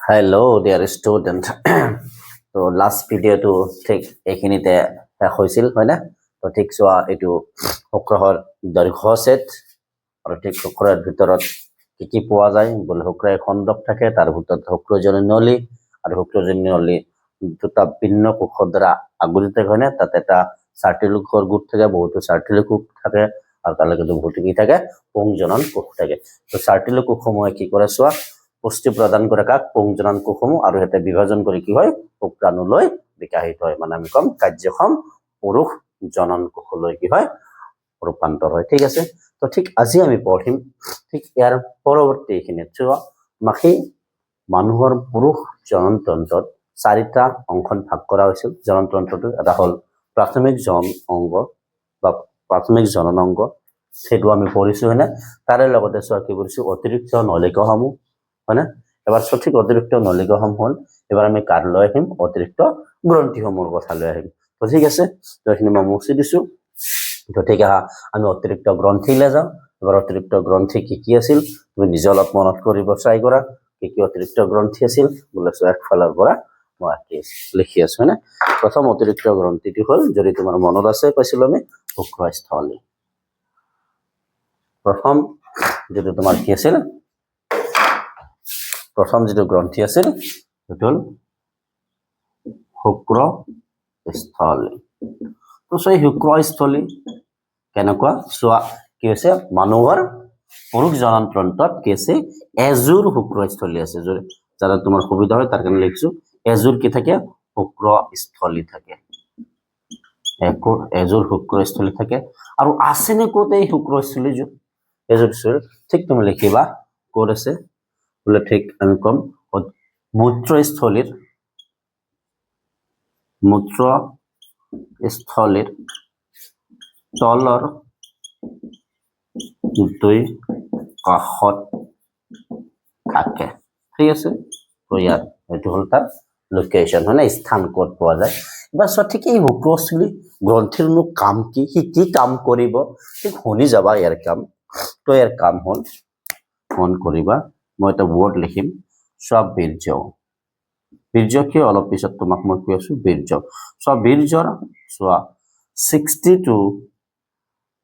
Hello, dear student. তো last ভিডিঅ'টো ঠিক এইখিনিতে শেষ হৈছিল হয় না? তো ঠিক চোৱা এইটো শুক্ৰহৰ দৈৰ্ঘ্য ছেট আৰু ঠিক শুক্ৰৰ ভিতৰত কি পোৱা যায় বোলে শুক্ৰই খণ্ডক থাকে তাৰ ভিতৰত শুক্ৰজনীয় নলী আৰু শুক্ৰজনীয় নলী দুটা ভিন্ন কোষৰ দ্বাৰা আগুৰি থাকে হয় না? তাত এটা চাৰ্টিলোকৰ গোট থাকে বহুতো চাৰ্টিলোক কোষ থাকে আৰু তাৰ লগতে বহুতো কি থাকে পুংজনন কোষ থাকে তো চাৰ্টিলোক কোষসমূহে কি কৰে চোৱা পুষ্টি প্ৰদান কৰে কাক পুংজনন কোষসমূহ আৰু এটা বিভাজন কৰি কি হয় শুক্ৰাণুলৈ বিকাশিত হয় মানে আমি কম কাৰ্যক্ষম পুৰুষ জনন কোষলৈ কি হয় ৰূপান্তৰ হয় ঠিক আছে তো ঠিক আজি আমি পঢ়িম ঠিক ইয়াৰ পৰৱৰ্তীখিনিত চোৱা মাখি মানুহৰ পুৰুষ জনন তন্ত্ৰত চাৰিটা অংশত ভাগ কৰা হৈছিল জনন তন্ত্ৰটো এটা হ'ল প্ৰাথমিক জন অংগ বা প্ৰাথমিক জনন অংগ সেইটো আমি পঢ়িছো হয়নে তাৰে লগতে চোৱা কি কৰিছো অতিৰিক্ত নলিকাসমূহ হয় না এবাৰ সঠিক অতিৰিক্ত নলিকাসমূহ হ'ল এবাৰ আমি কাৰ লৈ আহিম অতিৰিক্ত গ্ৰন্থিসমূহৰ কথা লৈ আহিম তো ঠিক আছে তো এইখিনি মই মুছি দিছো তো ঠিক আছে আমি অতিৰিক্ত গ্ৰন্থিলৈ যাওঁ এবাৰ অতিৰিক্ত গ্ৰন্থি কি আছিল তুমি নিজে অলপ মনত কৰিব ট্ৰাই কৰা কি অতিৰিক্ত গ্ৰন্থি আছিল বোলে একফালৰ পৰা মই লিখি আছো হয়নে প্ৰথম অতিৰিক্ত গ্ৰন্থিটো হ'ল যদি তোমাৰ মনত আছে কৈছিলো আমি শুক্ৰস্থলী প্ৰথম যেটো তোমাৰ কি আছিল প্ৰথম যেটো গ্ৰন্থি আছিল সেইটো হ'ল শুক্ৰস্থলী তো সেই শুক্ৰস্থলী কেনেকুৱা চোৱা কি হৈছে মানুহৰ পুৰুষ জনন তন্ত্ৰত কি আছে এজোৰ শুক্ৰস্থলী আছে যাৰা তোমাৰ সুবিধা হয় তাৰ কাৰণে লিখছো এজোৰ কি থাকে শুক্ৰস্থলী থাকে এজোৰ শুক্ৰস্থলী থাকে আৰু আছেনে ক'ত এই শুক্ৰস্থলী এজোৰ ঠিক তুমি লিখিবা ক'ত আছে বলে ঠিক আমি কম মূত্ৰস্থলীৰ তলৰ দুই কাষত থাকে ঠিক আছে তো ইয়াত এইটো হ'ল তাৰ লোকেশন হয় না স্থান ক'ত পোৱা যায় এবাৰ সঠিক এই শুক্ৰস্থলী গ্ৰন্থিৰ কাম কি কাম কৰিব ঠিক শুনি যাবা ইয়াৰ কাম তো ইয়াৰ কাম হ'ল মন কৰিবা মই এটা ৱৰ্ড লিখিম সব বীৰ্য কি অলপ পিছত তোমাক মই কৈ আছো বীৰ্য সব বীৰ্যৰ চোৱা 60 to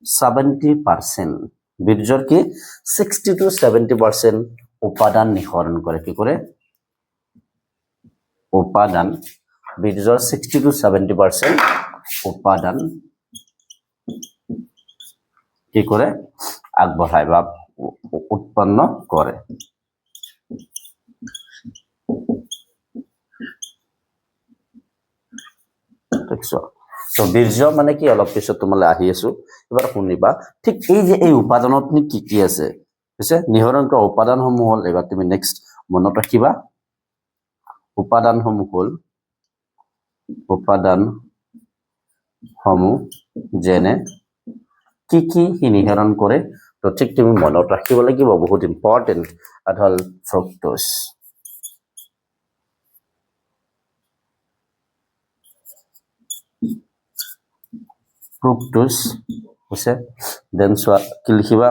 70% বীৰ্যৰ কি 60 to 70% উপাদান নিঃসৰণ কৰে কি কৰে উপাদান বীৰ্যৰ 60 to 70% উপাদান কি কৰে আগবঢ়ায় বা উৎপন্ন কৰে তো বীৰ্য মানে কি অলপ পিছত তোমালৈ আহি আছো এবাৰ শুনিবা ঠিক এই যে এই উপাদানত কি আছে বুজিছে নিহৰণ কৰা উপাদানসমূহ হ'ল এবাৰ তুমি নেক্সট মনত ৰাখিবা উপাদানসমূহ হ'ল উপাদানসমূহ যেনে কি নিহৰণ কৰে তো ঠিক তুমি মনত ৰাখিব লাগিব বহুত ইম্পৰ্টেন্ট আৰু হ'ল ফ্ৰুক্টোজ হৈছে দেন চোৱা কি লিখিবা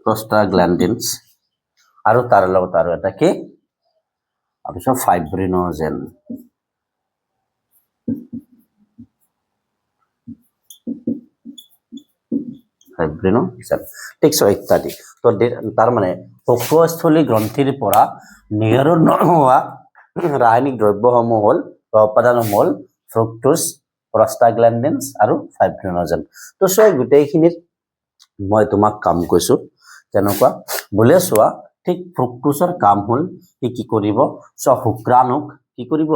prostaglandins আৰু তাৰ লগত আৰু এটা কি আৰু ফাইব্ৰিনোজেন ঠিক আছে ইত্যাদি তো তাৰ মানে শুক্ৰস্থলী গ্ৰন্থিৰ পৰা নিহৰণ হোৱা ৰাসায়নিক দ্ৰব্যসমূহ হ'ল বা উপাদানসমূহ হ'ল ফ্ৰুক্টোজ prostaglandins আৰু ফাইব্ৰিনোজেন তো চোৱা গোটেইখিনিত মই তোমাক কাম কৈছো কেনেকুৱা বোলে চোৱা ঠিক ফ্ৰুক্টোজৰ কাম হ'ল কি কৰিব চোৱা শুক্ৰাণুক কি কৰিব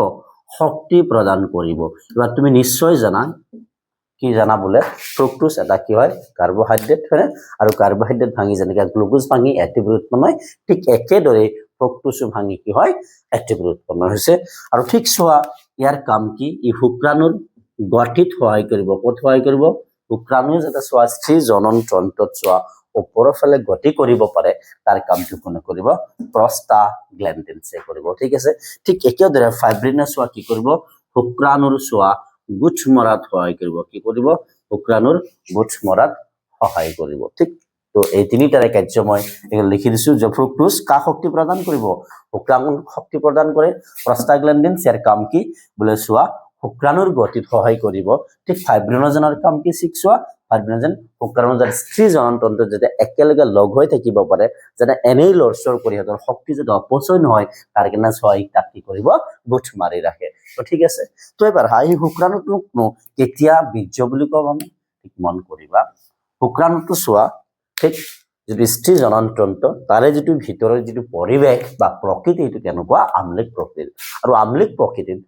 শক্তি প্ৰদান কৰিব এবাৰ তুমি নিশ্চয় জানা কি জানা বোলে ফ্ৰুক্টোজ এটা কি হয় কাৰ্বোহাইড্ৰেট হয় আৰু কাৰ্বোহাইড্ৰেট ভাঙি যেনেকৈ গ্লুকোজ ভাঙি এটিপি উৎপন্ন হয় ঠিক একেদৰে ফ্ৰুক্টোজ ভাঙি কি হয় এটিপি উৎপন্ন হৈছে আৰু ঠিক চোৱা ইয়াৰ কাম কি ই শুক্ৰাণুৰ গঠিত সহায় কৰিব ক'ত সহায় কৰিব শুক্ৰাণু যাতে চোৱা স্থিৰ জনন তন্ত্ৰত চোৱা ওপৰৰ ফালে গতি কৰিব পাৰে তাৰ কামটো কোনে কৰিব prostaglandins কৰিব ঠিক আছে ঠিক একেদৰে ফাইব্ৰিনোজ চোৱা কি কৰিব শুক্ৰাণুৰ চোৱা গোঠ মৰাত সহায় কৰিব কি কৰিব শুক্ৰাণুৰ গোঠ মৰাত সহায় কৰিব ঠিক তো এই তিনিটাৰে কাৰ্য মই লিখি দিছো যে ফ্ৰুক্টোজ কা শক্তি প্ৰদান কৰিব শুক্ৰাণুৰ শক্তি প্ৰদান কৰে প্ৰস্টাগ্ল্যান্ডিনছ ইয়াৰ কাম কি বোলে চোৱা শুক্ৰাণুৰ গতিত সহায় কৰিব ঠিক ফাইব্ৰিনোজেনৰ কাম কি শিকছোৱা ফাইব্ৰিনোজেন শুক্ৰাণুৰ যাতে স্ত্ৰী জননতন্ত্ৰ যাতে একেলগে লগ হৈ থাকিব পাৰে যাতে এনেই লৰচৰ কৰি সিহঁতৰ শক্তি যাতে অপচয় নহয় তাৰ কাৰণে সহায় তাক কি কৰিব গোঠ মাৰি ৰাখে তো ঠিক আছে তো এবাৰ হাই শুক্ৰাণুটো কেতিয়া বীৰ্য বুলি কম আমি ঠিক মন কৰিবা শুক্ৰাণুটো চোৱা ঠিক যদি স্ত্ৰী জননতন্ত্ৰ তাৰে যিটো ভিতৰৰ যিটো পৰিৱেশ বা প্ৰকৃতি এইটো কেনেকুৱা আমলিক প্ৰকৃতি আৰু আমলিক প্ৰকৃতিত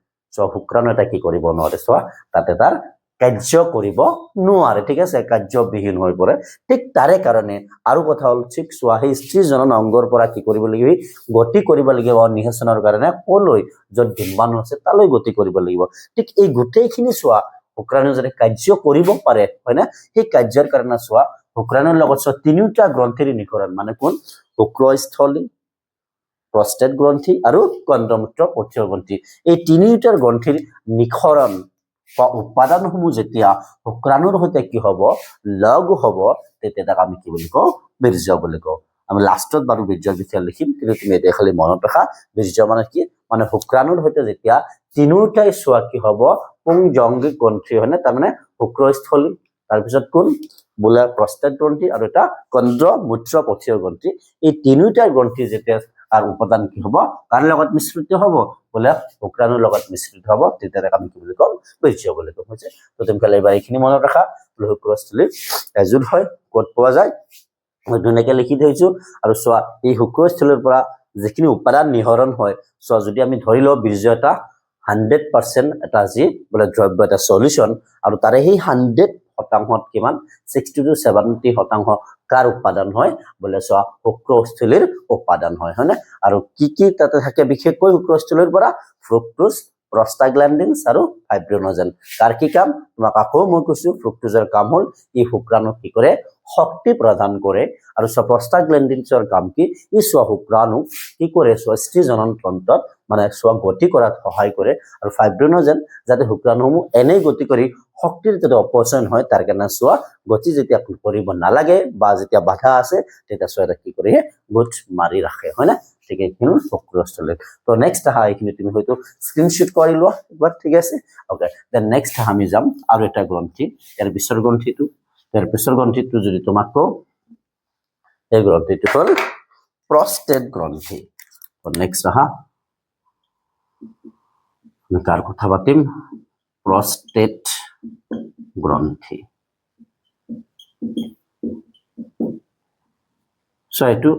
শুক্ৰাণু এটা কি কৰিব নোৱাৰে চোৱা তাতে তাৰ কাৰ্য কৰিব নোৱাৰে ঠিক আছে কাৰ্যবিহীন হৈ পৰে ঠিক তাৰে কাৰণে আৰু কথা হ'ল ঠিক চোৱা সেই স্ত্ৰী জনন অংগৰ পৰা কি কৰিব লাগিব গতি কৰিব লাগিব নিঃসৰণৰ কাৰণে কলৈ য'ত ডিম্বাণু আছে তালৈ গতি কৰিব লাগিব ঠিক এই গোটেইখিনি চোৱা শুক্ৰাণু যদি কাৰ্য কৰিব পাৰে হয় না সেই কাৰ্যৰ কাৰণে চোৱা শুক্ৰাণুৰ লগত চোৱা তিনিটা গ্ৰন্থিৰ নিকৰণ মানে কোন শুক্ৰস্থলী প্ৰস্টেট গ্ৰন্থি আৰু কণ্ডমূত্ৰ পথ্য গ্ৰন্থি এই তিনিটাৰ গ্ৰন্থিৰ নিখৰণ বা উপাদানসমূহ যেতিয়া শুক্ৰাণুৰ সৈতে কি হ'ব লগ হ'ব তেতিয়া তাক আমি কি বুলি কওঁ বীৰ্য বুলি কওঁ আমি লাষ্টত বাৰু বীৰ্যৰ বিষয়ে লিখিম কিন্তু তুমি এতিয়া খালি মনত ৰাখা বীৰ্য মানে কি মানে শুক্ৰাণুৰ সৈতে যেতিয়া তিনিটাই চোৱা কি হ'ব পুংজংগিক গ্ৰন্থি হয়নে তাৰমানে শুক্ৰস্থলী তাৰপিছত কোন বোলে প্ৰস্টেট গ্ৰন্থি আৰু এটা কণ্ডমূত্ৰ পথ্য গ্ৰন্থি এই তিনিটা গ্ৰন্থি যেতিয়া আর উপাদান কি হব কার লগত মিশ্রিত হব বলে শুক্রাণুর লগত মিশ্রিত হব তেতিয়া আমি কি বুলি কম বীৰ্য বুলি কম হৈছে তো তুমি খালি এবাৰ এইখিনি মনত ৰাখা শুক্ৰস্থলী এজুৰ হয় ক'ত পোৱা যায় মই ধুনীয়াকে লিখি থৈছো আৰু চোৱা এই শুক্ৰস্থলীৰ পৰা যিখিনি উপাদান নিহৰণ হয় চোৱা যদি আমি ধৰি লওঁ বীৰ্য এটা 100% এটা যি বোলে দ্ৰব্য এটা সলিউশন আৰু তাৰে সেই 100% কিমান 60 to 70% কাৰ উপাদান হয় বলে চোৱা শুক্ৰস্থলীৰ উপাদান হয় হয়নে আৰু কি কি তাতে থাকে বিশেষকৈ শুক্ৰস্থলীৰ পৰা ফ্ৰুক্টোজ প্ৰস্টাগ্ল্যান্ডিনছ আৰু ফাইব্ৰিনোজেন কাৰ কি কাম তোমাক আকৌ মই কৈছো ফ্ৰুক্টোজৰ কাম হ'ল ই শুক্ৰাণুক কি কৰে শক্তি প্ৰদান কৰে আৰু প্ৰস্টাগ্ল্যান্ডিনছৰ কাম কি ই শুক্ৰাণু কি কৰে স্ত্ৰী জননতন্ত্ৰত মানে গতি কৰাত সহায় কৰে আৰু ফাইব্ৰিনোজেন যাতে শুক্ৰাণুসমূহ এনেই গতি কৰি শক্তিৰ যাতে অপচয় নহয় তাৰ কাৰণে গতি যেতিয়া কৰিব নালাগে বা যেতিয়া বাধা আছে তেতিয়া এটা কি কৰে গোঠ মাৰি ৰাখে হয় না ঠিক এইখিনি শুক্ৰস্থলী তো নেক্সট আহা এইখিনি তুমি হয়তো স্ক্ৰীনশ্বট কৰি লোৱা একবাৰ ঠিক আছে ওকে দেন নেক্সট আমি যাম আৰু এটা গ্ৰন্থি ইয়াৰ পিছৰ গ্ৰন্থিটো যদি তোমাক কওঁ এই গ্ৰন্থিটো হ'ল প্ৰস্টেট গ্ৰন্থি তো নেক্সট আহা আমি কাৰ কথা পাতিম প্ৰস্টেট গ্ৰন্থি সো এটো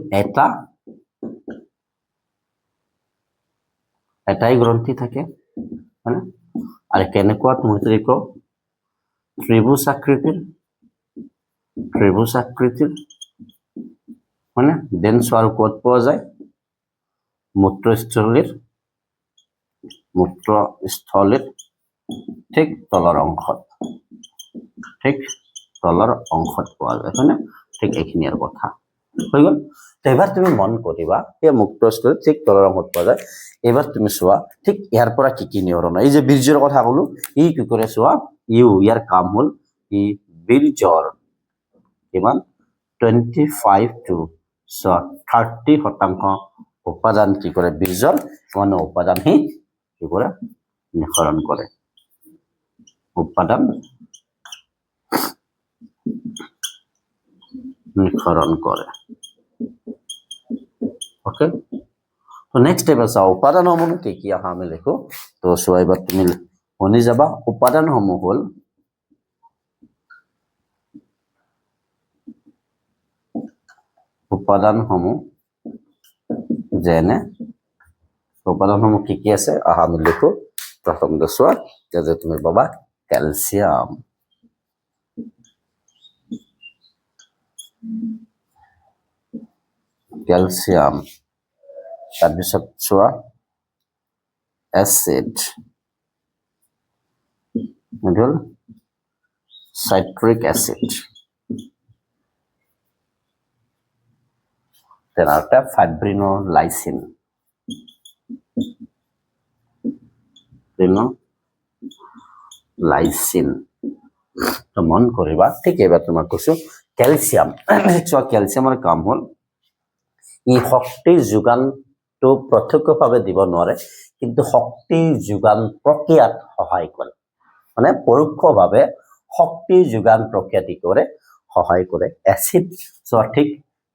এটাই গ্ৰন্থি থাকে মানে আৰ কেনেকুৱা তুমি যদি কওঁ ত্ৰিভুজ আকৃতিৰ মানে দেন সোয়াৰ ক'ত পোৱা যায় মূত্ৰস্থলীৰ ঠিক তলৰ অংশত পোৱা যায় হয় না ঠিক এইখিনিৰ কথা হৈ গ'ল তো এবাৰ তুমি মন কৰিবা এই মূত্ৰস্থলীৰ ঠিক তলৰ অংশত পোৱা যায় এবাৰ তুমি চোৱা ঠিক ইয়াৰ পৰা কি কি নিয়ৰণ এই যে বীৰ্যৰ কথা ক'লো ই কি কৰে চোৱা ইয়াৰ কাম হ'ল ই বীৰ্যৰ কিমান 25 to 30% উপাদান কি কৰে বীৰ্যৰ মানে উপাদান হি কি কৰে নিঃসৰণ কৰে উপাদান নিঃসৰণ কৰে ওকে তো নেক্সট এবাৰ চাও উপাদানসমূহ কি কি আহা আমি লিখো তো চোৱা এবাৰ তুমি শুনি যাবা উপাদানসমূহ হ'ল যেনে উপাদানসমূহ কি কি আছে আহা আমি লিখো প্ৰথম চোৱা যে তুমি পাবা ক্যালসিয়াম তাৰপিছত চোৱা acid middle citric acid then after fibrinolysin lysin তো মন কৰিবা ঠিক এবাৰ তোমাক কৈছো ক্যালসিয়াম চোৱা ক্যালসিয়ামৰ কাম হ'ল ই শক্তি যোগানটো প্ৰত্যক্ষভাৱে দিব নোৱাৰে কিন্তু শক্তি যোগান প্ৰক্ৰিয়াত সহায় কৰে মানে পৰোক্ষভাৱে শক্তি যোগান প্ৰক্ৰিয়াটি কৰে সহায় কৰে এসিড সঠিক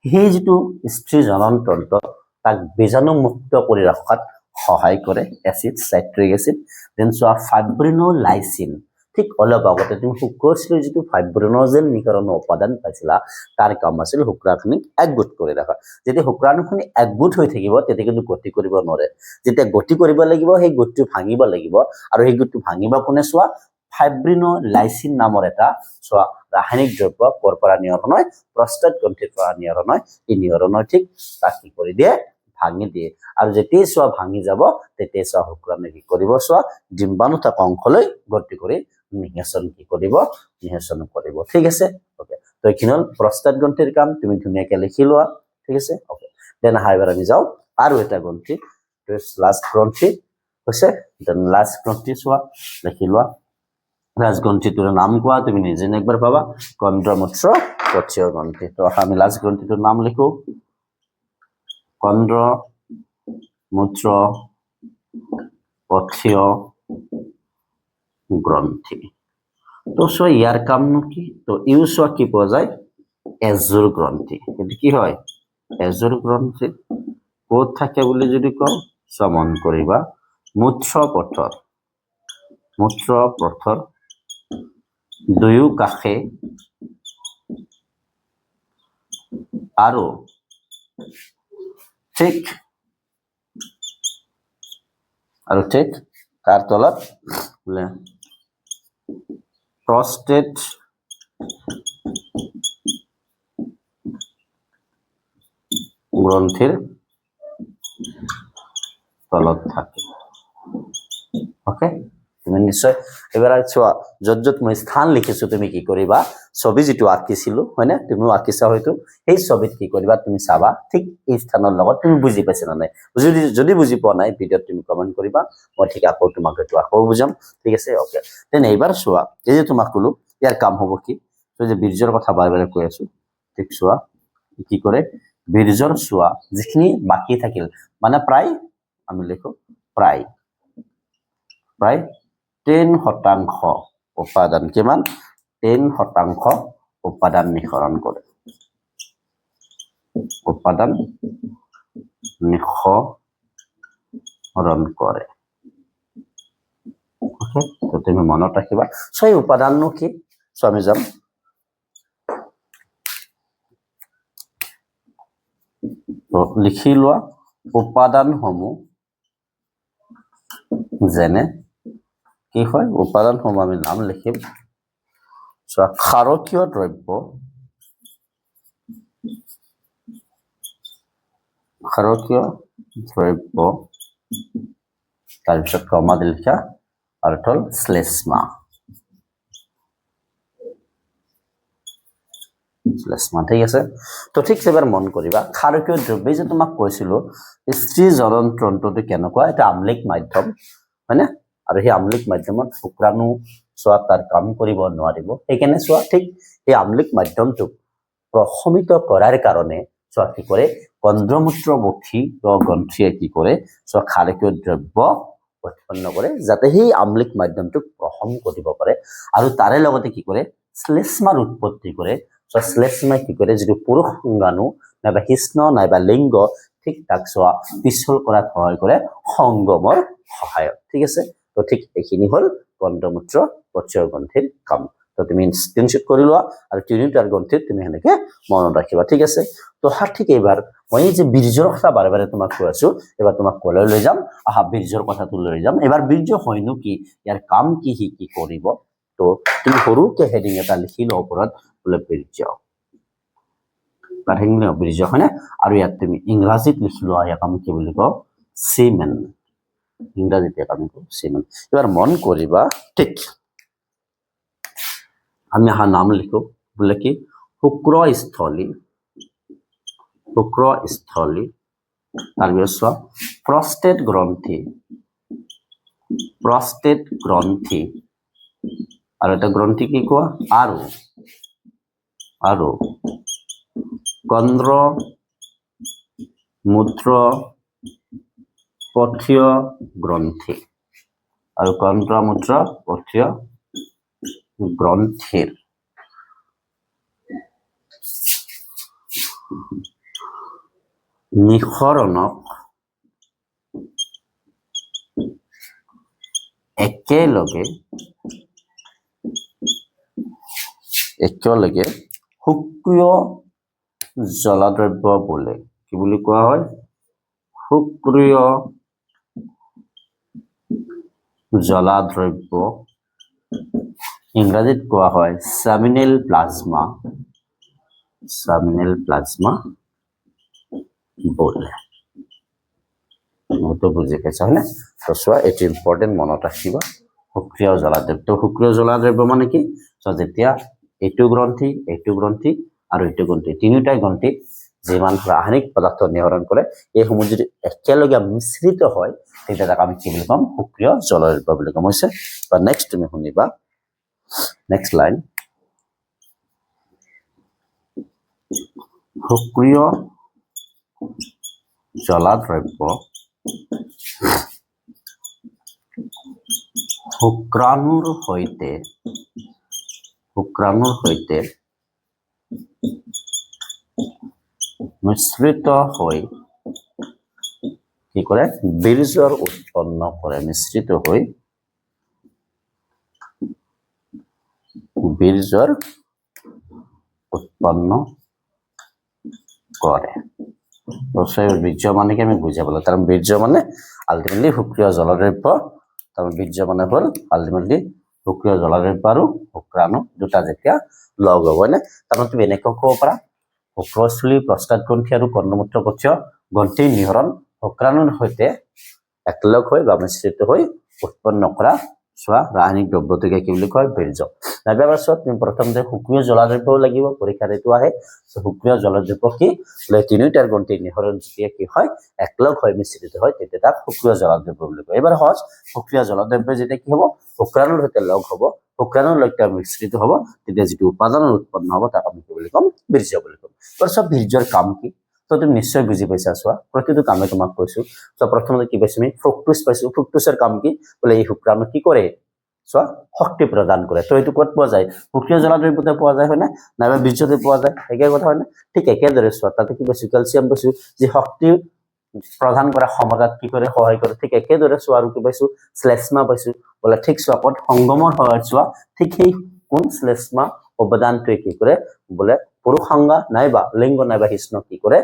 সেই যেটো স্ত্ৰী জননতন্ত্ৰ তাক বীজাণুমুক্ত কৰি ৰখাত সহায় কৰে এসিড সাইট্ৰিক এসিড দেন সোয়া ফাইব্ৰিনোলাইসিন ঠিক অলপ আগতে তুমি শুক্ৰশ্ৰীৰ যেটো ফাইব্ৰিনোজেন নিকৰণ উপাদান পাইছিলা তাৰ কাম আছিল শুক্ৰাণুখিনি একগোট কৰি ৰাখা যেতিয়া শুক্ৰাণুখিনি একগোট হৈ থাকিব তেতিয়া কিন্তু গতি কৰিব নোৱাৰে যেতিয়া গতি কৰিব লাগিব সেই গতিটো ভাঙিব লাগিব আৰু সেই গতিটো ভাঙিব কোনে সোয়া ফাইব্ৰিনোলাইসিন নামৰ এটা সোয়া ৰাসায়নিক দ্ৰব্য কৰপৰা নিয়ৰণ হয় প্ৰস্তাৱ গ্ৰন্থিৰ পৰা নিয়ৰণ হয় এই নিয়ৰণৰ ঠিক তাক কি কৰি দিয়ে ভাঙি দিয়ে আৰু যেতিয়া সোয়া ভাঙি যাব তেতিয়া সোয়া শুক্ৰাণু কি কৰিব সোয়া ডিম্বাণু তাক অংশলৈ গতি কৰি নিঃসৰণ কি কৰিব নিঃসৰণ কৰিব ঠিক আছে ওকে তো এইখিনি হল প্ৰস্তাৱ গ্ৰন্থিৰ কাম তুমি ধুনীয়াকৈ লিখি লোৱা ঠিক আছে ওকে দেন হাইবাৰ আমি যাও আৰু এটা গ্ৰন্থি লাষ্ট গ্ৰন্থি হৈছে দেন লাষ্ট গ্ৰন্থি সোয়া লিখি লোৱা ৰাজগ্ৰন্থিটোৰ নাম কোৱা তুমি নিজে একবাৰ পাবা কন্দ্ৰমূত্ৰ পক্ষীয় গ্ৰন্থি তো আমি লাষ্ট গ্ৰন্থিটোৰ নাম লিখো কন্দ্ৰমূত্ৰ পক্ষীয় গ্ৰন্থি তো সো ইয়াৰ কাম কি তো ইউজ কি পোৱা যায় এজুৰ গ্ৰন্থি কিন্তু কি হয় এজুৰ গ্ৰন্থি ক'ত থাকে বুলি যদি কওঁ মন কৰিবা মূত্ৰ পথৰ দুয়ো কাষে আৰু ঠিক তাৰ তলত প্ৰস্টেট গ্ৰন্থিৰ তলত থাকে ওকে তুমি নিশ্চয় এবাৰ চোৱা যত মই স্থান লিখিছো তুমি কি কৰিবা ছবি যেটো আঁকিছিলো হয়নে তুমি আঁকিছা হয়তো এই ছবিত কি কৰিবা তুমি চাবা ঠিক এই স্থানৰ লগত তুমি বুজি পাইছা না নাই যদি বুজি পোৱা নাই ভিডিঅ'ত তুমি কমেন্ট কৰিবা মই ঠিক আকৌ তোমাক এটো আকৌ বুজাম ঠিক আছে ওকে দেন এইবাৰ চোৱা এই যে তোমাক কলো ইয়াৰ কাম হ'ব কি তো যে বীৰ্যৰ কথা বাৰে কৈ আছো ঠিক চোৱা কি কৰে বীৰ্যৰ চোৱা যিখিনি বাকি থাকিল মানে প্ৰায় আমি লিখো প্ৰায় 10% উপাদান কিমান 10% উপাদান নিঃসৰণ কৰে উপাদান নিঃসৰণ কৰে ওকে তো তুমি মনত ৰাখিবা সেই উপাদাননো কি সো আমি যাম তো লিখি লোৱা উপাদানসমূহ যেনে কি হয় উপাদানসমূহ আমি নাম লিখিম ক্ষাৰকীয় দ্ৰব্য তাৰপিছত কমা লিখা আৰু হ'ল শ্লেষ্মা ঠিক আছে তো ঠিক সেবাৰ মন কৰিবা ক্ষাৰকীয় দ্ৰব্য যে তোমাক কৈছিলো স্ত্ৰী জননতন্ত্ৰটো কেনেকুৱা এটা আম্লিক মাধ্যম হয়নে আৰু সেই আম্লিক মাধ্যমত শুক্ৰাণু সোৱা তাৰ কাম কৰিব নোৱাৰিব সেইকাৰণে সোৱা ঠিক এই আম্লিক মাধ্যমটো প্ৰশমিত কৰাৰ কাৰণে সোৱা কি কৰে কন্দ্ৰমূত্ৰবক্ষী গ্ৰন্থিয়ে কি কৰে সোৱা ক্ষাৰকীয় দ্ৰব্য উৎপন্ন কৰে যাতে সেই আম্লিক মাধ্যমটোক প্ৰশম কৰিব পাৰে আৰু তাৰে লগতে কি কৰে শ্লেষ্মাৰ উৎপত্তি কৰে শ্লেষ্মাই কি কৰে যেটো পুৰুষ অংগাণু নাইবা কৃষ্ণ নাইবা লিংগ ঠিক তাক সোৱা পিছল কৰাত সহায় কৰে সংগমৰ সহায়ত ঠিক আছে তো ঠিক এইখিনি হল কন্দ্ৰমূত্ৰ পক্ষীয় গ্ৰন্থিৰ কাম তো তুমি স্ক্ৰিনশ্বট কৰি লোৱা আৰু তিনিটাৰ গ্ৰন্থিত তুমি হেনেকে মনত ৰাখিবা ঠিক আছে তো ঠিক এইবাৰ মই যে বীৰ্যৰ কথা বাৰে তোমাক কৈ আছো এবাৰ তোমাক কলৈ লৈ যাম আহা বীৰ্যৰ কথাটো লৈ যাম এবাৰ বীৰ্য হয়নো কি ইয়াৰ কাম কি কৰিব তো তুমি সৰুকে হেডিং এটা লিখি লোৱা ওপৰত বোলে বীৰ্য বীৰ্য হয়নে আৰু ইয়াত তুমি ইংৰাজীত লিখি লোৱা ইয়াক আমি কি বুলি কওঁ সিমেন ইংৰাজীতে আমি কওঁ সিমেন এবাৰ মন কৰিবা ঠিক আমি আহা নাম লিখো বোলে কি শুক্ৰস্থলী তাৰপিছত প্ৰস্টেট গ্ৰন্থি আৰু এটা গ্ৰন্থি কি কোৱা আৰু কন্দ্ৰ মূত্ৰ পথ্য গ্ৰন্থি আৰু কন্দ্ৰ মূত্ৰ পথ্য গ্ৰন্থিৰ নিঃসৰণক একেলগে সক্ৰিয় জ্বলাদ্ৰব্য বোলে কি বুলি কোৱা হয় সক্ৰিয় জ্বলাদ্ৰব্য ইংৰাজীত কোৱা হয় সামিনেল প্লাজমা বোলে মতো বুজি পাইছা হয়নে তো চোৱা এটি ইম্পৰ্টেণ্ট মনত ৰাখিবা সক্ৰিয় জ্বলাদ্ৰব্য মানে কি যেতিয়া এইটো গ্ৰন্থি আৰু এইটো গ্ৰন্থি তিনিটা গ্ৰন্থি যিমান ৰাসায়নিক পদাৰ্থ নিঃসৰণ কৰে এইসমূহ যদি একেলগে মিশ্ৰিত হয় তেতিয়া তাক আমি কি বুলি ক'ম সক্ৰিয় জ্বলাদ্ৰব্য বুলি ক'ম হৈছে বা নেক্সট তুমি শুনিবা নেক্সট লাইন সক্ৰিয় জ্বলাদ্ৰব্য শুক্ৰাণুৰ সৈতে মিশ্ৰিত হৈ কি কৰে বীৰ্যৰ উৎপন্ন কৰে বীৰ্যৰ উৎপন্ন কৰে বীৰ্য মানে কি আমি বুজাব লাগিব কাৰণ বীৰ্য মানে আলটিমেটলি সক্ৰিয় জ্বলাদ্ৰব্য তাৰমানে বীৰ্য মানে হ'ল আলটিমেটলি সক্ৰিয় জ্বলাদ্ৰব্য আৰু শুক্ৰাণু দুটা যেতিয়া লগ হ'ব হয়নে তাৰমানে তুমি এনেকৈ ক'ব পাৰা শুক্ৰস্থলী প্ৰস্তাৱ গ্ৰন্থি আৰু কৰ্ণমূত্ৰ পথ্য গ্ৰন্থিৰ নিঃসৰণ শুক্ৰাণুৰ সৈতে একলগ হৈ বা মিশ্ৰিত হৈ উৎপন্ন কৰা চোৱা ৰাসায়নিক দ্ৰব্যটোকে কি বুলি কয় বীৰ্য নাইবা পাছত তুমি প্ৰথমতে সক্ৰিয় জ্বলাদ্ৰব্যও লাগিব পৰীক্ষাত এইটো আহে সক্ৰিয় জ্বলাদ্ৰব্য কি বোলে তিনিটাৰ গ্ৰন্থিৰ নিঃসৰণ যেতিয়া কি হয় একলগ হৈ মিশ্ৰিত হয় তেতিয়া তাক সক্ৰিয় জ্বলাদ্ৰব্য বুলি কয় এবাৰ সহজ সক্ৰিয় জ্বলাদ্ৰব্য যেতিয়া কি হ'ব শুক্ৰাণুৰ সৈতে লগ হ'ব শুক্ৰাণুৰ লগত মিশ্ৰিত হ'ব তেতিয়া যিটো উপাদানৰ উৎপন্ন হ'ব তাক আমি কি বুলি ক'ম বীৰ্য বুলি ক'ম সব বীৰ্যৰ কাম কি তো তুমি নিশ্চয় বুজি পাইছা চোৱা প্ৰতিটো কামে তোমাক কৈছো তো প্ৰথমতে কি পাইছো আমি ফ্ৰুক্টোজ পাইছো ফ্ৰুক্টোজৰ কাম কি বোলে এই শুক্ৰাণু কি কৰে চোৱা শক্তি প্ৰদান কৰে তো এইটো ক'ত পোৱা যায় সক্ৰিয় জ্বলাদ্ৰব্যতে পোৱা যায় হয়নে নাইবা বীৰ্যতে পোৱা যায় একে কথা হয়নে ঠিক একেদৰে চোৱা তাতে কি পাইছো কেলছিয়াম পাইছো যি শক্তি প্ৰদান কৰা ক্ষমতাত কি কৰে সহায় কৰে ঠিক একেদৰে চোৱা আৰু কি পাইছো শ্লেষ্মা পাইছো বোলে ঠিক চোৱা ক'ত সংগমৰ সহায়ত চোৱা ঠিক সেই কোন শ্লেষ্মা অৱদানটোৱে কি কৰে বোলে পুৰুষাংগ নাইবা লিংগ নাইবা কৃষ্ণ কি কৰে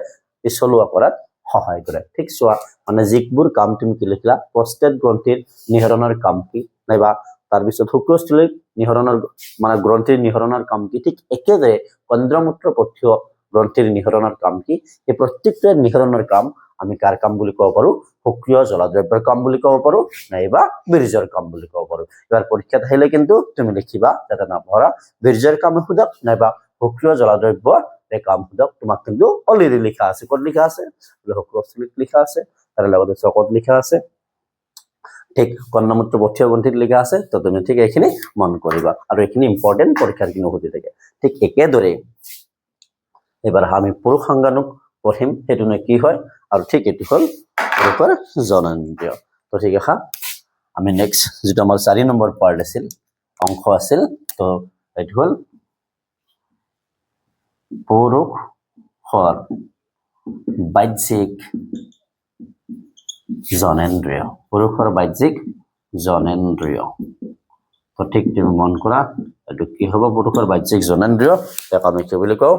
পিছলোৱা কৰাত সহায় কৰে ঠিক চোৱা মানে যিবোৰ কাম তুমি কি লিখিলা প্ৰস্টেট গ্ৰন্থিৰ নিঃসৰণৰ কাম কি নাইবা তাৰপিছত শুক্ৰস্থলীৰ নিঃসৰণৰ মানে গ্ৰন্থিৰ নিঃসৰণৰ কাম কি ঠিক একেদৰে কন্দ্ৰমূত্ৰ পথ্য গ্ৰন্থিৰ নিঃসৰণৰ কাম কি এই প্ৰত্যেকটা নিঃসৰণৰ কাম আমি কাৰ কাম বুলি ক'ব পাৰো সক্ৰিয় জ্বলাদ্ৰব্যৰ কাম বুলি ক'ব পাৰো নাইবা বীৰ্যৰ কাম বুলি ক'ব পাৰো এবাৰ পৰীক্ষাত আহিলে কিন্তু তুমি লিখিবা যাতে নপঢ়া বীৰ্যৰ কাম সোধক নাইবা সক্ৰিয় জ্বলাদ্ৰব্য এই কাম সোধক তোমাক কিন্তু অলৰেডি লিখা আছে ক'ত লিখা আছে শুক্ৰস্থলীত লিখা আছে তাৰ লগতে চকত লিখা আছে ঠিক কৰ্ণমূত্ৰ পথ্য গ্ৰন্থিত লিখা আছে তো তুমি ঠিক এইখিনি মন কৰিবা আৰু এইখিনি ইম্পৰ্টেন্ট পৰীক্ষাৰ কিনো সুধি থাকে ঠিক একেদৰে এবাৰ আমি পুৰুষাংগানুক পঢ়িম সেইটো কি হয় আৰু ঠিক এটো হ'ল পুৰুষৰ জননেন্দ্ৰিয় তো ঠিক আছে আমি নেক্সট যেটো আমাৰ 4 নম্বৰ পাৰ্ট আছিল অংশ আছিল তো এটো হ'ল পুৰুষৰ বাহ্যিক জনেন্দ্ৰিয় তো ঠিক তুমি মন কৰা এটো কি হ'ব পুৰুষৰ বাহ্যিক জনেন্দ্ৰিয় তাক আমি কি বুলি কওঁ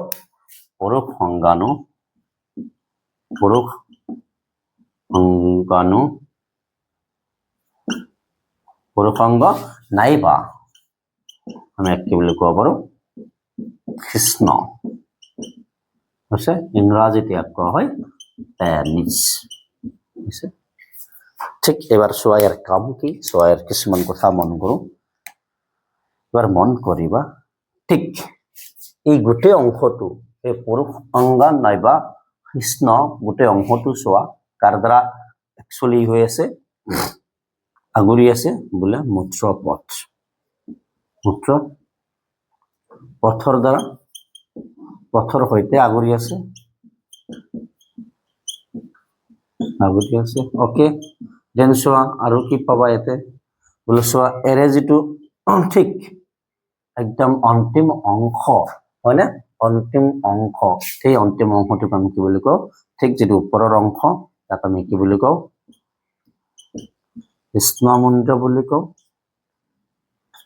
পুৰুষাংগ নাইবা আমি কি বুলি ক'ব পাৰো কৃষ্ণ আছে ইংৰাজীতে কোৱা হয় পেনিস আছে ঠিক এবাৰ সোয়াৰ কাম কি সোয়াৰ কিছুমান কথা মন কৰো এবাৰ মন কৰিবা ঠিক এই গোটেই অংশটো এই পুৰুষ অংগ নাইবা কৃষ্ণ গোটেই অংশটো সোয়া কাৰ দ্বাৰা একচুয়ালি হৈ আছে আগুৰি আছে বোলে মূত্ৰপথ মূত্ৰ পথৰ দ্বাৰা পথৰ সৈতে আগুৰি আছে ওকে দেন চোৱা আৰু কি পাবা ইয়াতে বোলে চোৱা এৰে যিটো ঠিক একদম অন্তিম অংশ হয় না অন্তিম অংশ সেই অন্তিম অংশটোক আমি কি বুলি কওঁ ঠিক যিটো ওপৰৰ অংশ তাক আমি কি বুলি কওঁ কৃষ্ণমন্দিৰ বুলি কওঁ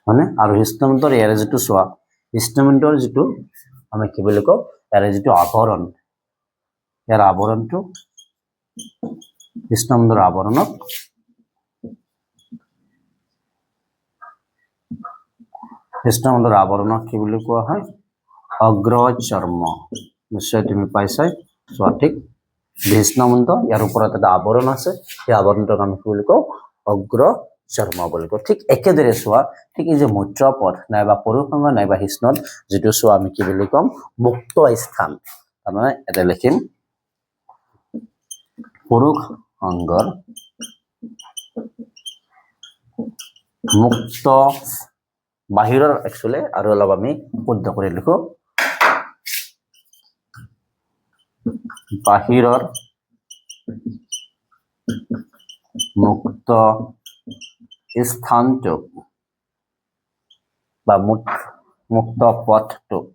মানে আৰু কৃষ্ণমন্দিৰৰ ইয়াৰে যিটো চোৱা কৃষ্ণমন্দিৰৰ যিটো আমি কি বুলি কওঁ ইয়াৰে যিটো আৱৰণ ইয়াৰ আৱৰণটো কৃষ্ণমন্দিৰৰ আৱৰণক কৃষ্ণমন্দিৰৰ আৱৰণক কি বুলি কোৱা হয় অগ্ৰচৰ্ম নিশ্চয় তুমি পাইছাই চোৱা ঠিক কৃষ্ণমন্দিৰ ইয়াৰ ওপৰত এটা আৱৰণ আছে সেই আৱৰণটোক আমি কি বুলি কওঁ অগ্ৰচৰ্ম বুলি কওঁ ঠিক একেদৰে চোৱা ঠিক এই যে মূত্ৰপথ নাইবা পুৰুষাংগ নাইবা শিশ্নত যিটো চোৱা আমি কি বুলি ক'ম মুক্ত স্থান তাৰমানে এটা লিখিম পুৰুষ অংগৰ মুক্ত বাহিৰৰ একচুয়ালি আৰু অলপ আমি শুদ্ধ কৰি লিখো বাহিৰৰ মুক্ত স্থানটোক বা মুক্ত পথটোক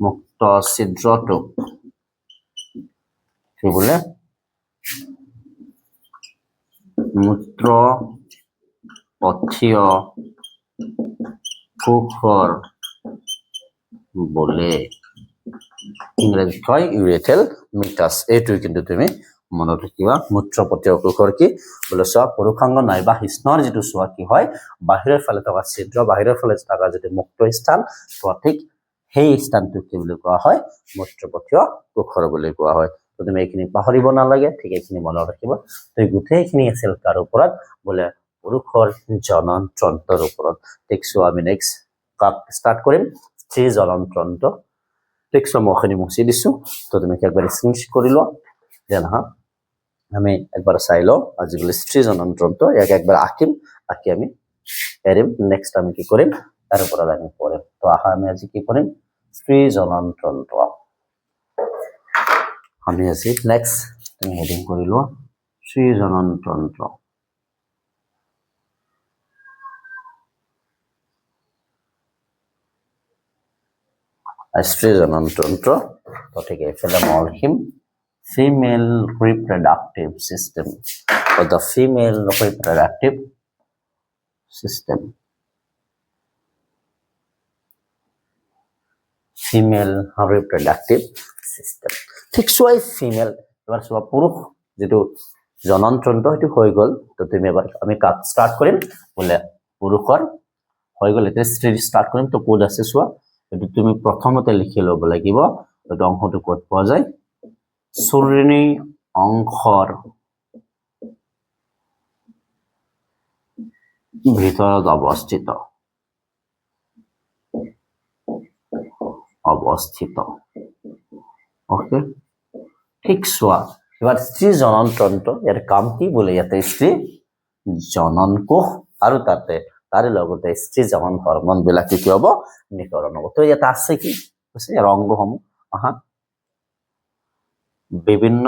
মুক্ত ছিদ্ৰটোক কি বোলে মূত্ৰ পথীয় কোষৰ বলে ইংৰেজি কয় ইউৰেথেল মিটাস এইটো কিন্তু তুমি মনত ৰাখিবা মূত্ৰপথীয় কোষৰ কি বলে চোৱা পুৰুষাংগ নাইবা শিশ্নৰ যিটো চোৱা কি হয় বাহিৰৰ ফালে থকা ছিদ্ৰ বাহিৰৰ ফালে থকা যিটো মুক্ত স্থান সঠিক সেই স্থানটোক কি বুলি কোৱা হয় মূত্ৰপথীয় কোষৰ বুলি কোৱা হয় তো তুমি এইখিনি পাহৰিব নালাগে ঠিক এইখিনি মনত ৰাখিবা তো গোটেইখিনি আছিল তাৰ ওপৰত বলে পুৰুষৰ জনন তন্ত্ৰৰ ওপৰত ঠিক চোৱা আমি নেক্সট স্টাৰ্ট কৰিম স্ত্ৰী জনন তন্ত্ৰ ঠিক সমখিনি মুছি দিছো তো তুমি একবাৰ স্ক্ৰিনশট কৰি লোৱা দেন আমি একবাৰ চাই লওঁ আজি বলে স্ত্ৰী জনন তন্ত্ৰ ইয়াক একবাৰ আঁকিম আঁকি আমি এৰিম নেক্সট আমি কি কৰিম তাৰ ওপৰত আমি পঢ়িম তো আমি আজি কি কৰিম স্ত্ৰী জনন তন্ত্ৰ আমি আজি নেক্সট তুমি হেডিং কৰি লোৱা স্ত্ৰী জনন তন্ত্ৰ স্ত্ৰী জনন তন্ত্ৰ তো ঠিক এইফালে মই লিখিম female reproductive system or the female reproductive system female reproductive system ঠিক সোয়াই ফিমেল এবার সোয়া পুরুষ যেটো জনন তন্ত্ৰ এটো হৈ গল তো তুমি এবাৰ আমি কাট স্টাৰ্ট কৰিম বলে পুৰুষৰ হৈ গল এটা স্টাৰ্ট কৰিম তো কোড আছে সোয়া এটো তুমি প্ৰথমতে লিখি লব লাগিব এটো অংশটো কোড পোৱা যায় চুৰণি অংশৰ ভিতৰত অৱস্থিত ওকে ঠিক সোয়া এবাৰ স্ত্ৰী জনন তন্ত্ৰ ইয়াৰ কাম কি বলে ইয়াতে স্ত্ৰী জনন কোষ আৰু তাৰে লগতে স্ত্ৰী জনন হৰমন বিলাক কি হ'ব নিকৰণ হ'ব তো ইয়াতে আছে কি আছে ইয়াৰ অংগসমূহ বিভিন্ন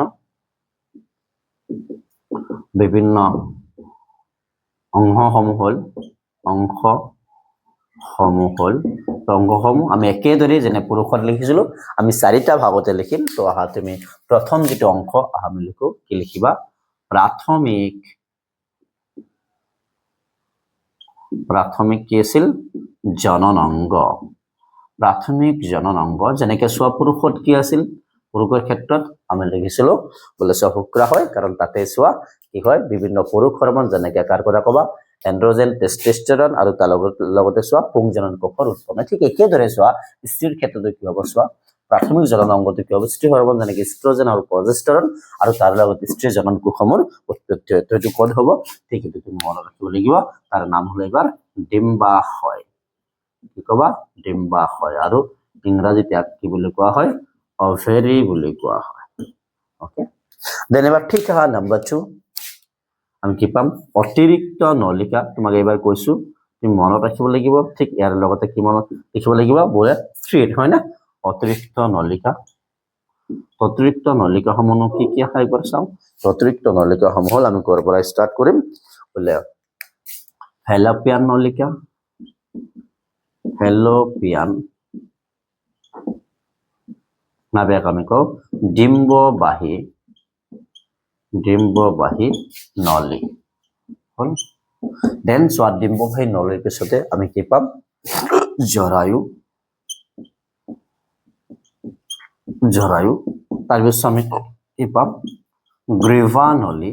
অংগসমূহ আমি একেদৰে যেনে পুৰুষত লিখিছিলো আমি চাৰিটা ভাগতে লিখিম তো তুমি প্ৰথম যেটো অংশ আমি লিখো কি লিখিবা প্ৰাথমিক কি আছিল জনন অংগ প্ৰাথমিক জনন অংগ যেনেকৈ সোৱা পুৰুষত কি আছিল পুৰুষৰ ক্ষেত্ৰত আমি লিখিছিলো বলে সোৱা শুক্ৰা হয় কাৰণ তাতে সোৱা কি হয় বিভিন্ন পুৰুষ হৰমন যেনেকৈ কাৰ কৰা কবা এন্ড্ৰোজেন টেস্টোষ্টেৰন আৰু তাৰ লগতে সোৱা পুংজনন কোষৰ উৎপন্ন ঠিক একেদৰে সোৱা স্ত্ৰীৰ ক্ষেত্ৰত কি হ'ব সোৱা প্ৰাথমিক জনন অংগটো কি হ'ব স্ত্ৰী হৰমন যেনেকৈ ইষ্ট্ৰোজেন আৰু প্ৰজেষ্টেৰন আৰু তাৰ লগতে স্ত্ৰী জনন কোষৰ উৎপত্তি হয় তো এটো কোড হ'ব ঠিক এটো তুমি মনত ৰাখিব লাগিব তাৰ নাম হল এবাৰ ডিম্বাশয় কি কবা ডিম্বাশয় আৰু ইংৰাজীতে কি বুলি কোৱা হয় ovary বুলি কোৱা হয় ওকে দেন এবাৰ ঠিক আছে নাম্বাৰ 2 আমি কি পাম অতিৰিক্ত নলিকা তোমাক এবাৰ কৈছো তুমি মনত ৰাখিব লাগিব ঠিক ইয়াৰ লগতে কি মনত ৰাখিব লাগিব বোলে থ্ৰেড হয় না অতিৰিক্ত নলিকাসমূহ কি কি হয় এবাৰ চাওঁ অতিৰিক্ত নলিকাসমূহ হল আমি ক'ৰ পৰা ষ্টাৰ্ট কৰিম বোলে ফেলোপিয়ান নলিকা নাবে আমি কওঁ ডিম্ববাহী নলী হল দেন চোৱা ডিম্ববাহী নলীৰ পিছতে আমি কি পাম জৰায়ু তাৰপিছত আমি কি পাম গ্ৰীভা নলী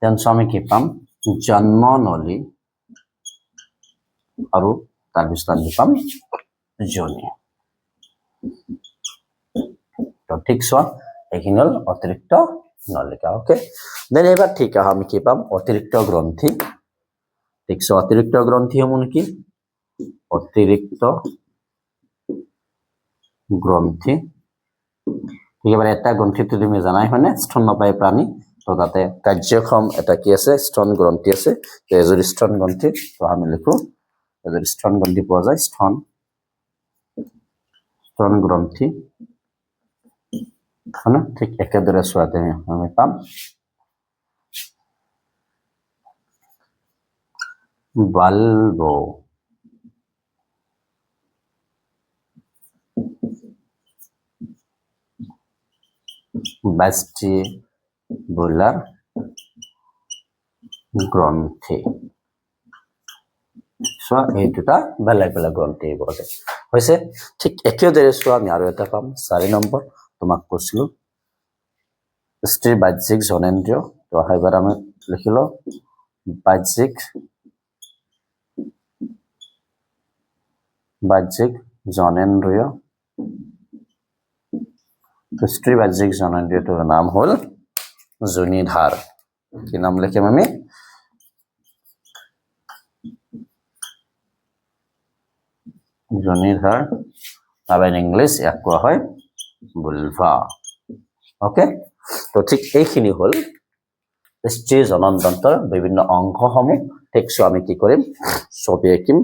দেন আমি কি পাম জন্ম নলী আৰু তাৰপিছত আমি পাম যোনি তো ঠিক চোৱা এইখিনি হল অতিৰিক্ত নলিকা ওকে দেন এবাৰ ঠিক আমি কি পাম অতিৰিক্ত গ্ৰন্থি ঠিক চোৱা অতিৰিক্ত গ্ৰন্থিসমূহ কি অতিৰিক্ত গ্ৰন্থি ঠিক এবাৰ এটা গ্ৰন্থিটো তুমি জানাই হয়নে স্তন্যপায়ী প্ৰাণী তো তাতে কাৰ্যক্ষম এটা কি আছে স্তন গ্ৰন্থি আছে এজৰি স্তন গ্ৰন্থি তো আমি লিখো এজৰি স্তন গ্ৰন্থি পোৱা যায় স্তন গ্ৰন্থি হয়নে ঠিক একেদৰে চোৱাতে আমি পাম বাল্বো vestibular গ্ৰন্থি চোৱা এই দুটা বেলেগ গ্ৰন্থি বলে হৈছে ঠিক একেদৰে চোৱা আমি আৰু এটা পাম 4 নম্বৰ তোমাক কৈছিলো স্ত্ৰী বাহ্যিক জননেন্দ্ৰিয় তো এবাৰ আমি লিখিলো বাহ্যিক জননেন্দ্ৰিয় স্ত্ৰী বাহ্যিক জননেন্দ্ৰিয়টোৰ নাম হল যোনিধাৰ কি নাম লিখিম আমি যোনিধাৰ আৰু ইন ইংলিছ ইয়াক কোৱা হয় vulva ওকে তো ঠিক এইখিনি হল স্ত্ৰী জননতন্ত্ৰৰ বিভিন্ন অংশসমূহ ঠিক সো আমি কি কৰিম ছবি আঁকিম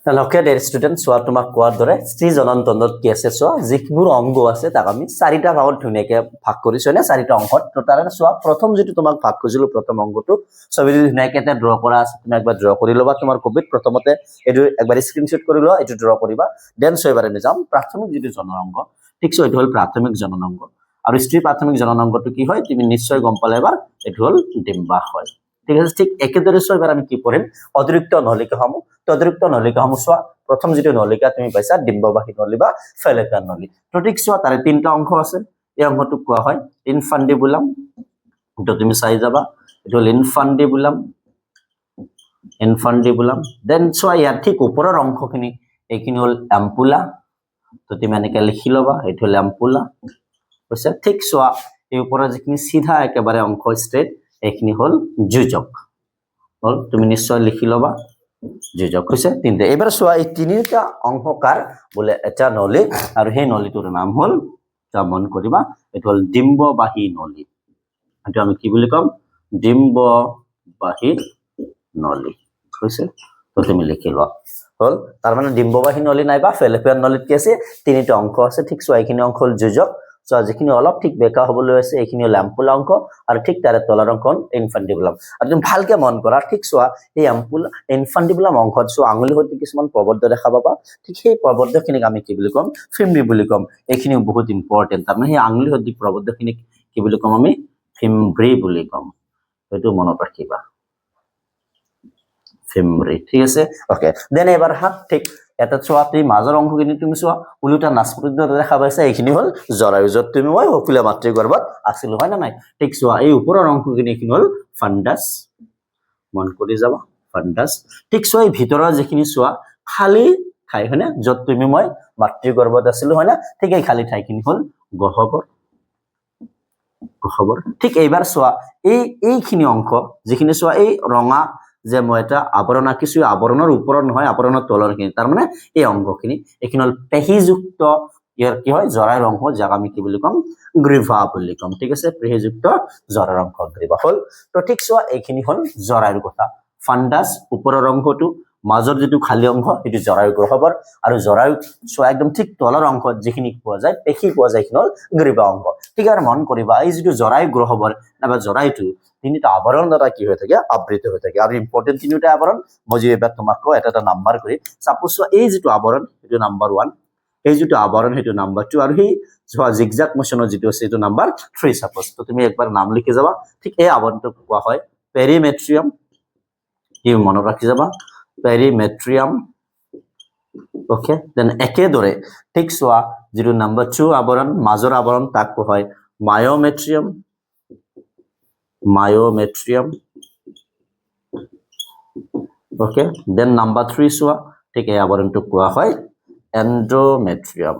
তাহলে দেৰ ষ্টুডেন্ট চোৱা তোমাক কোৱাৰ দৰে স্ত্ৰী জননতন্ত্ৰত কি আছে চোৱা যিবোৰ অংগ আছে তাক আমি 4টা ভাগত ধুনীয়াকৈ ভাগ কৰিছো না 4টা অংশত তো তাৰে চোৱা প্ৰথম যেটো তোমাক ভাগ কৰিছিলো প্ৰথম অংগটো ছবিটো ধুনীয়াকৈ এটা ড্ৰ কৰা আছে তুমি একবাৰ ড্ৰ কৰি লবা তোমাৰ কপিত প্ৰথমতে এটো একবাৰ স্ক্ৰিনশ্বট কৰি লোৱা এটো ড্ৰ কৰিবা দেন সো এবাৰ আমি যাম প্ৰাথমিক যেটো জননাংগ ঠিক সো এটো হল প্ৰাথমিক জননাংগ আৰু স্ত্ৰী প্ৰাথমিক জননাংগটো কি হয় তুমি নিশ্চয় গম পালে এবাৰ এটো হল ডিম্বাশয় ঠিক আছে ঠিক একেদৰে সো এবাৰ আমি কি কৰিম অতিৰিক্ত নলিকাসমূহ অতিৰিক্ত নলিকাসমূহ চোৱা প্ৰথম যেটো নলিকা তুমি পাইছা ডিম্ববাহী নলী বা ফেলোপিয়ান নলী তো ঠিক চোৱা তাৰে 3টা অংশ আছে এই অংশটোক কোৱা হয় ইনফান্ডিবুলাম তো তুমি চাই যাবা এটো হল ইনফান্ডিবুলাম দেন চোৱা ইয়াৰ ঠিক ওপৰৰ অংশখিনি এইখিনি হল এম্পুলা তো তুমি এনেকৈ লিখি লবা এটো হল এম্পুলা বুঝছা ঠিক চোৱা এই ওপৰৰ যিখিনি সিধা একেবাৰে অংশ ষ্ট্ৰেট এইখিনি হল যোজক হল তুমি নিশ্চয় লিখি লবা যোজক হৈছে তিনটা এবাৰ চোৱা এই তিনিটা অংশকাৰ বলে এটা নলী আৰু সেই নলীটোৰ নাম হল মন কৰিবা এটো হল ডিম্ববাহী নলী এটো আমি কি বুলি কম ডিম্ববাহী নলী হৈছে তো তুমি লিখি লোৱা হল তাৰ মানে ডিম্ববাহী নলী নাইবা ফেলোপিয়ান নলীত কি আছে তিনিটা অংশ আছে ঠিক চোৱা এইখিনি অংশ হল যোজক চোৱা যিখিনি অলপ ঠিক বেকা হবলৈ আছে এইখিনি হল এম্পুলা অংশ আৰু ঠিক তাৰে তলৰ অংশ ইনফান্ডিবুলাম আৰু তুমি ভালকে মন কৰা ঠিক চোৱা এই এম্পুলা ইনফান্ডিবুলাম অংশত চোৱা আঙুলি সৈতে কিছুমান প্ৰবদ্ধ দেখা পাবা ঠিক সেই প্ৰবদ্ধখিনিক আমি কি বুলি কম ফিম্বি বুলি কম এইখিনিও বহুত ইম্পৰ্টেন্ট তাৰমানে সেই আঙুলি সৈতে প্ৰবদ্ধখিনিক কি বুলি কম আমি ফিম্ব্ৰি বুলি কম এইটো মনত ৰাখিবা ফিম্ব্ৰি ঠিক আছে ওকে দেন এবাৰ হাত ঠিক এটা চোৱা তুমি মাজৰ অংশখিনি তুমি চোৱা উলুটা নাচপতিৰ দৰে দেখা পাইছা এইখিনি হল জৰায়ু যত তুমি মই হকুলা মাতৃ গৰ্ভত আছিল হয় না নাই ঠিক চোৱা এই ওপৰৰ অংশখিনি এইখিনি হল ফান্ডাস মন কৰি যাবা ফান্ডাস ঠিক চোৱা এই ভিতৰৰ যিখিনি চোৱা খালি ঠাই হয় না যত তুমি মই মাতৃ গৰ্ভত আছিল হয় না ঠিক এই খালি ঠাইখিনি হল গহ্বৰ ঠিক এইবাৰ চোৱা এইখিনি অংশ যিখিনি চোৱা এই ৰঙা যে মই এটা আবৰণ আঁকিছো আবৰণৰ ওপৰত নহয় আবৰণৰ তলৰখিনি তাৰ মানে এই অংগখিনি এইখিনি হল পেশীযুক্ত ইয়াৰ কি হয় জৰায়ুৰ অংশ যাক আমি কি বুলি কম গ্ৰীভা বুলি কম ঠিক আছে পেশীযুক্ত জৰায়ুৰ অংশ গ্ৰীভা হল তো ঠিক চোৱা এইখিনি হল জৰায়ুৰ কথা ফান্ডাস ওপৰৰ অংশটো মাজৰ যেটো খালি অংশ এটো জৰায়ু গ্ৰহবৰ আৰু জৰায়ু চোৱা একদম ঠিক তলৰ অংশত যিখিনি পোৱা যায় পেশী পোৱা যায় কিনল গ্ৰীভা অংশ ঠিক আৰু মন কৰিবা এই যেটো জৰায়ু গ্ৰহবৰ নাবা জৰায়ুটো তিনিটা আবৰণ দ্বাৰা কি হৈ থাকে আবৃত হৈ থাকে আৰু ইম্পৰ্টেন্ট তিনিটা আবৰণ মই যে এবাৰ তোমাক এটা নাম্বাৰ কৰি সাপোজ এই যেটো আবৰণ এটো নাম্বাৰ 1 এই যেটো আবৰণ হেতু নাম্বাৰ 2 আৰু হি যোৱা জিগজাগ মোশনৰ যেটো আছে এটো নাম্বাৰ 3 সাপোজ তো তুমি একবাৰ নাম লিখি যাবা ঠিক এই আবৰণটো কোৱা হয় পেৰিমেট্ৰিয়াম কি মনত ৰাখি যাবা পেৰিমেট্ৰিয়াম ওকে দেন একেদৰে ঠিক চোৱা যেটো নাম্বাৰ 2 আবৰণ মাজৰ আবৰণ তাক কোৱা হয় মায়োমেট্ৰিয়াম ওকে দেন নাম্বাৰ 3 চোৱা ঠিক এই আবৰণটো কোৱা হয় এন্ডোমেট্ৰিয়াম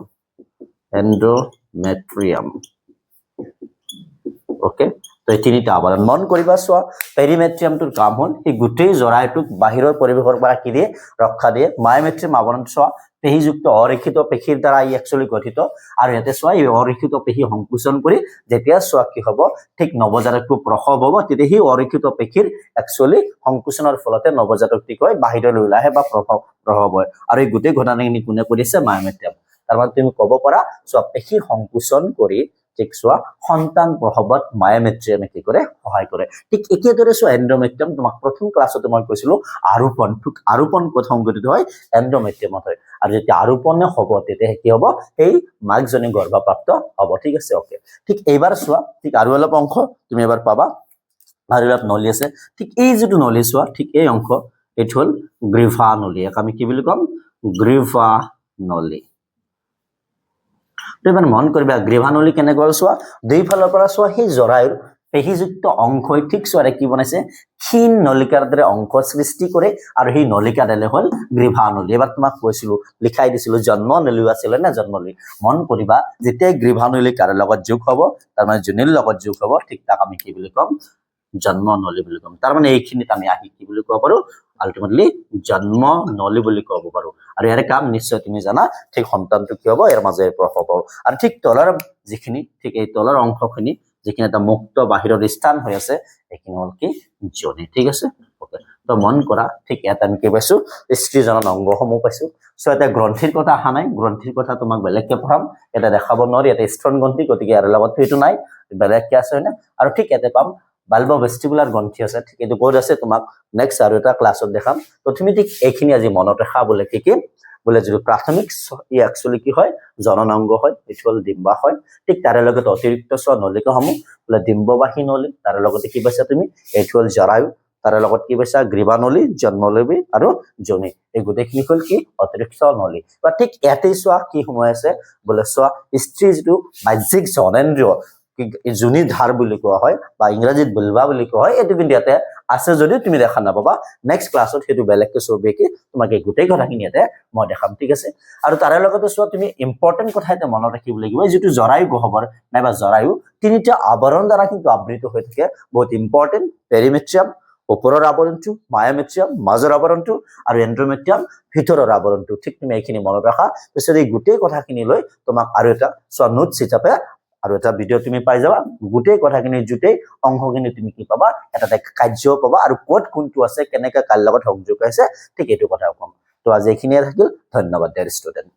ওকে তো এই তিনিটা আবৰণ মন কৰিবা চোৱা পেৰিমেট্ৰিয়ামটোৰ কাম হল এই গুটেই জৰায়ুটোক বাহিৰৰ পৰিবেশৰ পৰা কি দিয়ে ৰক্ষা দিয়ে মায়োমেট্ৰিয়াম আবৰণ চোৱা পেশীযুক্ত অৰেখিত পেশীৰ দ্বাৰা ই একচুয়ালি গঠিত আৰু ইয়াতে চোৱা এই অৰেখিত পেশী সংকোচন কৰি যেতিয়া চোৱা কি হ'ব ঠিক নৱজাতকটো প্ৰসৱ হ'ব তেতিয়া এই অৰেখিত পেশীৰ একচুয়ালি সংকোচনৰ ফলতে নৱজাতকটি কয় বাহিৰলৈ ওলাই আহে বা প্ৰসৱ হয় আৰু এই গুটেই ঘটনাখিনি কোনে কৰিছে মায়োমেট্ৰিয়াম তাৰমানে তুমি ক'ব পাৰা চোৱা পেশীৰ সংকোচন কৰি ঠিক চোৱা সন্তান প্ৰসৱত মায়োমেট্ৰিয়ামে কি কৰে সহায় কৰে ঠিক একেদৰে চোৱা এন্ডোমেট্ৰিয়াম তোমাক প্ৰথম ক্লাছতে মই কৈছিলো আৰোপণ কথা সংঘটিত হয় এন্ডোমেট্ৰিয়ামত হয় আৰু যেতিয়া আৰোপণ হ'ব তেতিয়া কি হ'ব এই মাকজনী গৰ্ভপ্ৰাপ্ত হ'ব ঠিক আছে ওকে ঠিক এইবাৰ চোৱা ঠিক আৰু অলপ অংশ তুমি এবাৰ পাবা আৰু অলপ নলি আছে ঠিক এই যেটো নলি চোৱা ঠিক এই অংশ এটো হল গ্ৰীভা নলি আমি কি বুলি কম গ্ৰীভা নলি তো মন কৰিবা গ্ৰীভা নলি কেনে গল চোৱা দুই ফালৰ পৰা চোৱা হি জৰায়ুৰ পেশীযুক্ত অংশই ঠিক চোৱাৰে কি বনাইছে ক্ষীণ নলিকাৰ দৰে অংশ সৃষ্টি কৰে আৰু সেই নলিকাডালে হল গ্ৰীভা নলী এবাৰ তোমাক কৈছিলো লিখাই দিছিলো জন্ম নলী আছিল না জন্ম নলী মন কৰিবা যেতিয়া গ্ৰীভা নলী কাৰ লগত যোগ হ'ব তাৰ মানে জনীৰ লগত যোগ হ'ব ঠিক তাক আমি কি বুলি কম জন্ম নলী বুলি কম তাৰ মানে এইখিনিত আমি আহি কি বুলি ক'ব পাৰো আলটিমেটলি জন্ম নলী বুলি ক'ব পাৰো আৰু ইয়াৰ কাম নিশ্চয় তুমি জানা ঠিক সন্তানটো কি হ'ব ইয়াৰ মাজে প্ৰসৱ হ'ব আৰু ঠিক তলৰ যিখিনি ঠিক এই তলৰ অংশখিনি যিখিনি এটা মুক্ত বাহিৰৰ স্থান হৈ আছে এইখিনি হল কি জনি ঠিক আছে ওকে তো মন কৰা ঠিক এটা আমি কি পাইছো স্ত্ৰীজনৰ অংগসমূহ পাইছো সো এটা গ্ৰন্থিৰ কথা আহা নাই গ্ৰন্থিৰ কথা তোমাক বেলেগকে পঢ়াম এটা দেখাব নোৱাৰি এটা স্তন গ্ৰন্থি গতিকে ইয়াৰ লগত সেইটো নাই বেলেগকে আছে না আৰু ঠিক এতে পাম বাল্ব ভেষ্টিবুলাৰ গ্ৰন্থি আছে ঠিক এটো কোড আছে তোমাক নেক্সট আৰু এটা ক্লাছত দেখাম তো তুমি ঠিক এইখিনি আজি মনত ৰাখা বলে কি বলে যেটো প্ৰাথমিক ই একচুয়ালি কি হয় জনন অংগ হয় এটো হল ডিম্বাশয় ঠিক তাৰে লগত অতিৰিক্ত স্ব নলিকাসমূহ বলে ডিম্ববাহী নলী তাৰে লগতে কি পাইছা তুমি এটো হল জৰায়ু তাৰে লগত কি পাইছা গ্ৰীভা নলী জন্মনলী আৰু জনি এই গোটেইখিনি হল কি অতিৰিক্ত নলী বা ঠিক ইয়াতে চোৱা কি সময় আছে বলে চোৱা স্ত্ৰী যেটো বাহ্যিক জননেন্দ্ৰিয় জুনি ধাৰ বুলি কোৱা হয় বা ইংৰাজীত বুলবা বুলি কোৱা হয় এটো কিন্তু ইয়াতে আছে যদি তুমি দেখা নাপাবা নেক্সট ক্লাছত হেতু বেলেগকে ছবি কি তোমাক এই গোটেই কথাখিনি ইয়াতে মই দেখাম ঠিক আছে আৰু তাৰে লগতে চোৱা তুমি ইম্পৰ্টেন্ট কথা এটা মনত ৰাখিব লাগিব যেটো জৰায়ু গহ্বৰ নাইবা জৰায়ু তিনিটা আবৰণ দ্বাৰা কিন্তু আবৃত হৈ থাকে বহুত ইম্পৰ্টেন্ট পেৰিমেট্ৰিয়াম ওপৰৰ আবৰণটো মায়োমেট্ৰিয়াম মাজৰ আবৰণটো আৰু এন্ডোমেট্ৰিয়াম ভিতৰৰ আবৰণটো ঠিক তুমি এইখিনি মনত ৰাখা পিছত এই গোটেই কথাখিনি লৈ তোমাক আৰু এটা চোৱা নোটছ হিচাপে আৰু এটা ভিডিও তুমি পাই যাবা গোটেই কথাখিনি জুটেই অংশখিনি তুমি কি পাবা এটা কাৰ্য পাবা আৰু কোড কোনটো আছে কেনেকা কাল লগত সংযোগ আছে ঠিক এইটো কথা কম তো আজি এইখিনিয়ে থাকিল ধন্যবাদ ডিয়াৰ ষ্টুডেন্ট